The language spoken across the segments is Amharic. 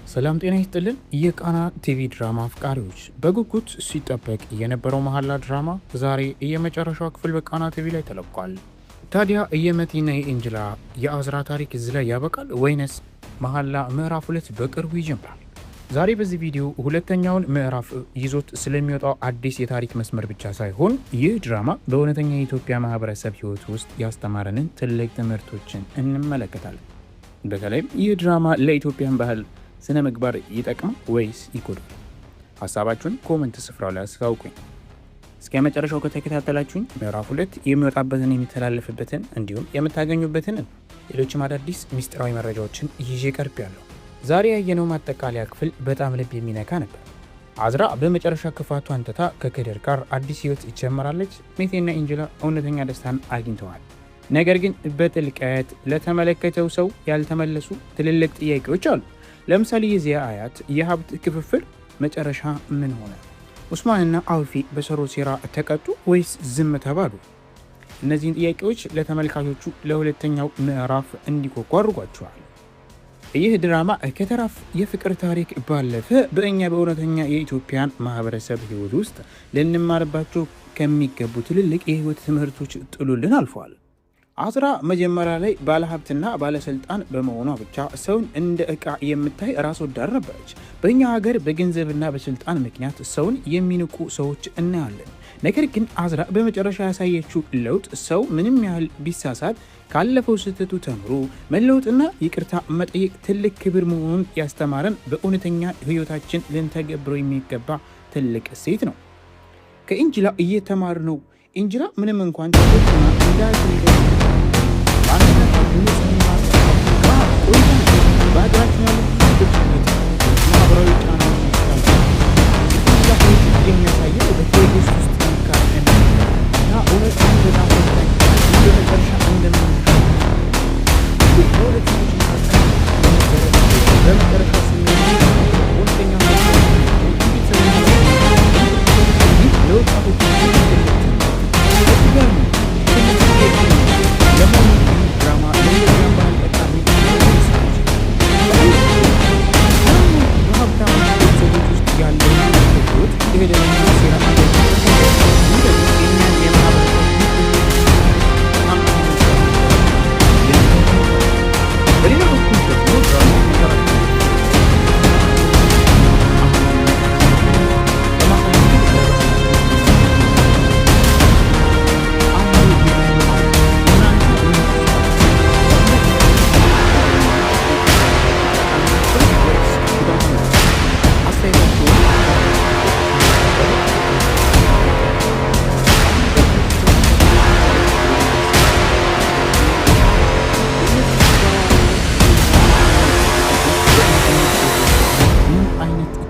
ሰላም ጤና ይስጥልን። የቃና ቲቪ ድራማ አፍቃሪዎች በጉጉት ሲጠበቅ የነበረው መሐላ ድራማ ዛሬ የመጨረሻው ክፍል በቃና ቲቪ ላይ ተለቋል። ታዲያ የመቲና የኤንጅላ የአዝራ ታሪክ እዚህ ላይ ያበቃል ወይንስ መሐላ ምዕራፍ 2 በቅርቡ ይጀምራል? ዛሬ በዚህ ቪዲዮ ሁለተኛውን ምዕራፍ ይዞት ስለሚወጣው አዲስ የታሪክ መስመር ብቻ ሳይሆን ይህ ድራማ በእውነተኛ የኢትዮጵያ ማህበረሰብ ህይወት ውስጥ ያስተማረንን ትልቅ ትምህርቶችን እንመለከታለን። በተለይም ይህ ድራማ ለኢትዮጵያን ባህል ስነ ምግባር ይጠቅም ወይስ ይጎዳል? ሀሳባችሁን ኮመንት ስፍራው ላይ አስታውቁኝ። እስከ መጨረሻው ከተከታተላችሁኝ ምዕራፍ 2 የሚወጣበትን የሚተላለፍበትን እንዲሁም የምታገኙበትን ሌሎችም አዳዲስ ሚስጥራዊ መረጃዎችን ይዤ ቀርቤያለሁ። ዛሬ ያየነው ማጠቃለያ ክፍል በጣም ልብ የሚነካ ነበር። አዝራ በመጨረሻ ክፋቷን ትታ ከከድር ጋር አዲስ ህይወት ይጀምራለች። ሜቴና ኤንጅላ እውነተኛ ደስታን አግኝተዋል። ነገር ግን በጥልቀት ለተመለከተው ሰው ያልተመለሱ ትልልቅ ጥያቄዎች አሉ። ለምሳሌ የዚያ አያት የሀብት ክፍፍል መጨረሻ ምን ሆነ? ኡስማንና አውፊ በሰሩ ሴራ ተቀጡ ወይስ ዝም ተባሉ? እነዚህን ጥያቄዎች ለተመልካቾቹ ለሁለተኛው ምዕራፍ እንዲጓጉ አድርጓቸዋል። ይህ ድራማ ከተራፍ የፍቅር ታሪክ ባለፈ በእኛ በእውነተኛ የኢትዮጵያን ማህበረሰብ ህይወት ውስጥ ልንማርባቸው ከሚገቡ ትልልቅ የህይወት ትምህርቶች ጥሎልን አልፏል። አዝራ መጀመሪያ ላይ ባለሀብትና ባለስልጣን በመሆኗ ብቻ ሰውን እንደ ዕቃ የምታይ ራስ ወዳድ ነበረች። በእኛ ሀገር በገንዘብና በስልጣን ምክንያት ሰውን የሚንቁ ሰዎች እናያለን። ነገር ግን አዝራ በመጨረሻ ያሳየችው ለውጥ ሰው ምንም ያህል ቢሳሳት ካለፈው ስህተቱ ተምሮ መለወጥና ይቅርታ መጠየቅ ትልቅ ክብር መሆኑን ያስተማረን በእውነተኛ ህይወታችን ልንተገብረው የሚገባ ትልቅ እሴት ነው። ከኤንጅላ እየተማር ነው። ኤንጅላ ምንም እንኳን ተቆጥና በሀገራችን ማህበራዊ ጫና የሚያሳየው በቴሌቪዥን ውስጥ ጠንካራና እውነት በመጨረሻ በመጨረሻ ለወጣቶች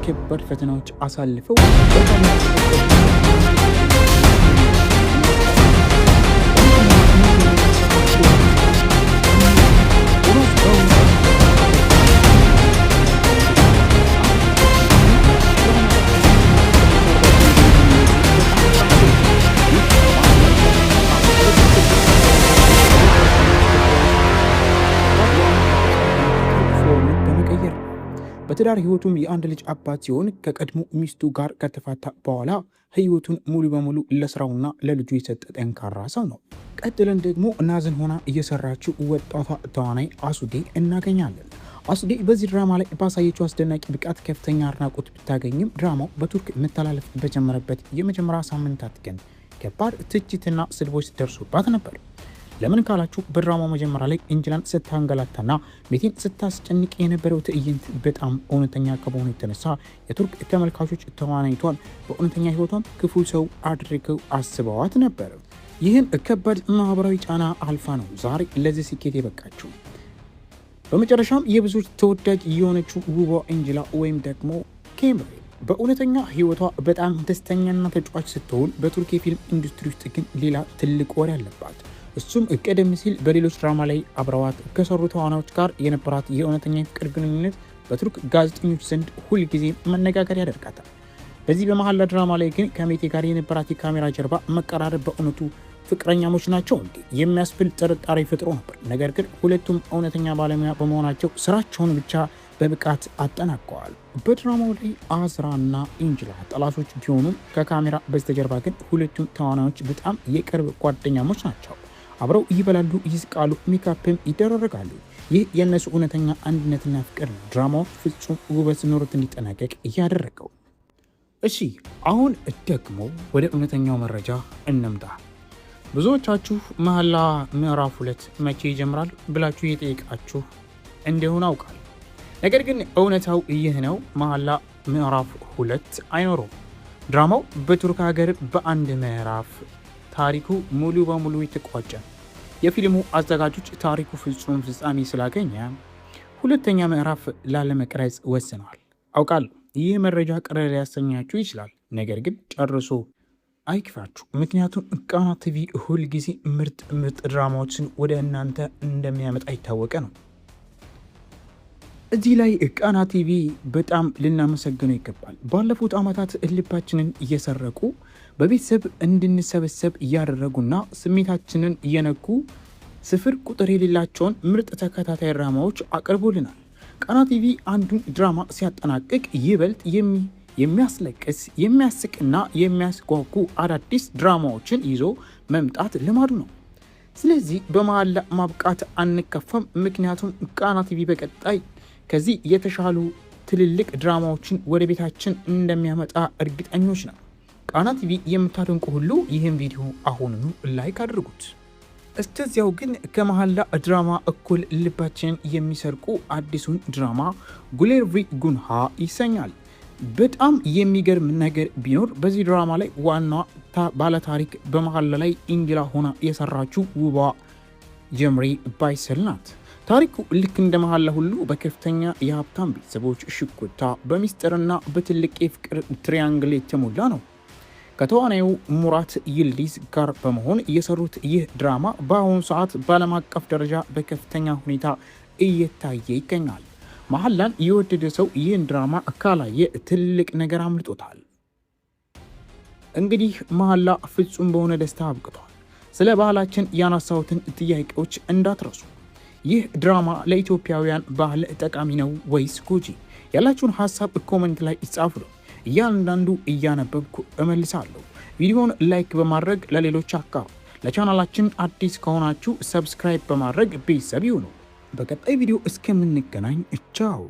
ከባድ ፈተናዎች አሳልፈው በትዳር ህይወቱም የአንድ ልጅ አባት ሲሆን ከቀድሞ ሚስቱ ጋር ከተፋታ በኋላ ህይወቱን ሙሉ በሙሉ ለስራውና ለልጁ የሰጠ ጠንካራ ሰው ነው። ቀጥለን ደግሞ ናዝን ሆና እየሰራችው ወጣቷ ተዋናይ አሱዴ እናገኛለን። አሱዴ በዚህ ድራማ ላይ ባሳየችው አስደናቂ ብቃት ከፍተኛ አድናቆት ብታገኝም ድራማው በቱርክ መተላለፍ በጀመረበት የመጀመሪያ ሳምንታት ግን ከባድ ትችትና ስድቦች ደርሶባት ነበር። ለምን ካላችሁ በድራማው መጀመሪያ ላይ ኤንጅላን ስታንገላታና ሜቴን ስታስጨንቅ የነበረው ትዕይንት በጣም እውነተኛ ከመሆኑ የተነሳ የቱርክ ተመልካቾች ተዋናይቷን በእውነተኛ ህይወቷም ክፉ ሰው አድርገው አስበዋት ነበር። ይህን ከባድ ማህበራዊ ጫና አልፋ ነው ዛሬ ለዚህ ስኬት የበቃችው። በመጨረሻም የብዙዎች ተወዳጅ የሆነችው ውቧ ኤንጅላ ወይም ደግሞ ኬምሪ በእውነተኛ ህይወቷ በጣም ደስተኛና ተጫዋች ስትሆን በቱርክ የፊልም ኢንዱስትሪ ውስጥ ግን ሌላ ትልቅ ወሬ አለባት። እሱም ቀደም ሲል በሌሎች ድራማ ላይ አብረዋት ከሰሩ ተዋናዮች ጋር የነበራት የእውነተኛ የፍቅር ግንኙነት በቱርክ ጋዜጠኞች ዘንድ ሁልጊዜ መነጋገር ያደርጋታል። በዚህ በመሐላ ድራማ ላይ ግን ከሜቴ ጋር የነበራት የካሜራ ጀርባ መቀራረብ በእውነቱ ፍቅረኛሞች ናቸው እንዴ የሚያስብል ጥርጣሬ ፈጥሮ ነበር። ነገር ግን ሁለቱም እውነተኛ ባለሙያ በመሆናቸው ስራቸውን ብቻ በብቃት አጠናቀዋል። በድራማው ላይ አዝራና ኢንጅላ ጠላቶች ቢሆኑም ከካሜራ በስተጀርባ ግን ሁለቱም ተዋናዮች በጣም የቅርብ ጓደኛሞች ናቸው። አብረው ይበላሉ፣ ይስቃሉ፣ ሜካፕም ይደራረጋሉ። ይህ የእነሱ እውነተኛ አንድነትና ፍቅር ነው ድራማው ፍጹም ውበት ኖሮት እንዲጠናቀቅ እያደረገው። እሺ አሁን ደግሞ ወደ እውነተኛው መረጃ እንምጣ። ብዙዎቻችሁ መሐላ ምዕራፍ 2 መቼ ይጀምራል ብላችሁ እየጠየቃችሁ እንደሆነ አውቃለሁ። ነገር ግን እውነታው ይህ ነው። መሐላ ምዕራፍ 2 አይኖረውም። ድራማው በቱርክ ሀገር በአንድ ምዕራፍ ታሪኩ ሙሉ በሙሉ የተቋጨ። የፊልሙ አዘጋጆች ታሪኩ ፍጹም ፍጻሜ ስላገኘ ሁለተኛ ምዕራፍ ላለመቅረጽ ወስነዋል። አውቃለሁ ይህ መረጃ ቅር ሊያሰኛችሁ ይችላል። ነገር ግን ጨርሶ አይክፋችሁ። ምክንያቱም ቃና ቲቪ ሁል ጊዜ ምርጥ ድራማዎችን ወደ እናንተ እንደሚያመጣ የታወቀ ነው። እዚህ ላይ ቃና ቲቪ በጣም ልናመሰግነው ይገባል። ባለፉት ዓመታት ልባችንን እየሰረቁ በቤተሰብ እንድንሰበሰብ እያደረጉና ስሜታችንን እየነኩ ስፍር ቁጥር የሌላቸውን ምርጥ ተከታታይ ድራማዎች አቅርቦልናል። ቃና ቲቪ አንዱን ድራማ ሲያጠናቅቅ ይበልጥ የሚያስለቅስ የሚያስቅና የሚያስጓጉ አዳዲስ ድራማዎችን ይዞ መምጣት ልማዱ ነው። ስለዚህ በመሐላ ማብቃት አንከፋም። ምክንያቱም ቃና ቲቪ በቀጣይ ከዚህ የተሻሉ ትልልቅ ድራማዎችን ወደ ቤታችን እንደሚያመጣ እርግጠኞች ነው። ቃና ቲቪ የምታደንቁ ሁሉ ይህን ቪዲዮ አሁኑኑ ላይክ አድርጉት። እስከዚያው ግን ከመሐላ ድራማ እኩል ልባችንን የሚሰርቁ አዲሱን ድራማ ጉሌርቪ ጉንሃ ይሰኛል። በጣም የሚገርም ነገር ቢኖር በዚህ ድራማ ላይ ዋና ባለታሪክ በመሐላ ላይ ኢንጅላ ሆና የሰራችው ውቧ ጀምሪ ባይሰል ናት። ታሪኩ ልክ እንደ መሐላ ሁሉ በከፍተኛ የሀብታም ቤተሰቦች ሽኩታ፣ በሚስጥርና በትልቅ የፍቅር ትሪያንግል የተሞላ ነው። ከተዋናዩ ሙራት ይልዲዝ ጋር በመሆን የሰሩት ይህ ድራማ በአሁኑ ሰዓት በዓለም አቀፍ ደረጃ በከፍተኛ ሁኔታ እየታየ ይገኛል። መሐላን የወደደ ሰው ይህን ድራማ ካላየ ትልቅ ነገር አምልጦታል። እንግዲህ መሐላ ፍጹም በሆነ ደስታ አብቅቷል። ስለ ባህላችን ያነሳሁትን ጥያቄዎች እንዳትረሱ። ይህ ድራማ ለኢትዮጵያውያን ባህል ጠቃሚ ነው ወይስ ጎጂ? ያላችሁን ሀሳብ ኮሜንት ላይ ይጻፉ። እያንዳንዱ እያነበብኩ እመልሳለሁ። ቪዲዮውን ላይክ በማድረግ ለሌሎች አካፉ። ለቻናላችን አዲስ ከሆናችሁ ሰብስክራይብ በማድረግ ቤተሰብ ይሁኑ። በቀጣይ ቪዲዮ እስከምንገናኝ ቻው።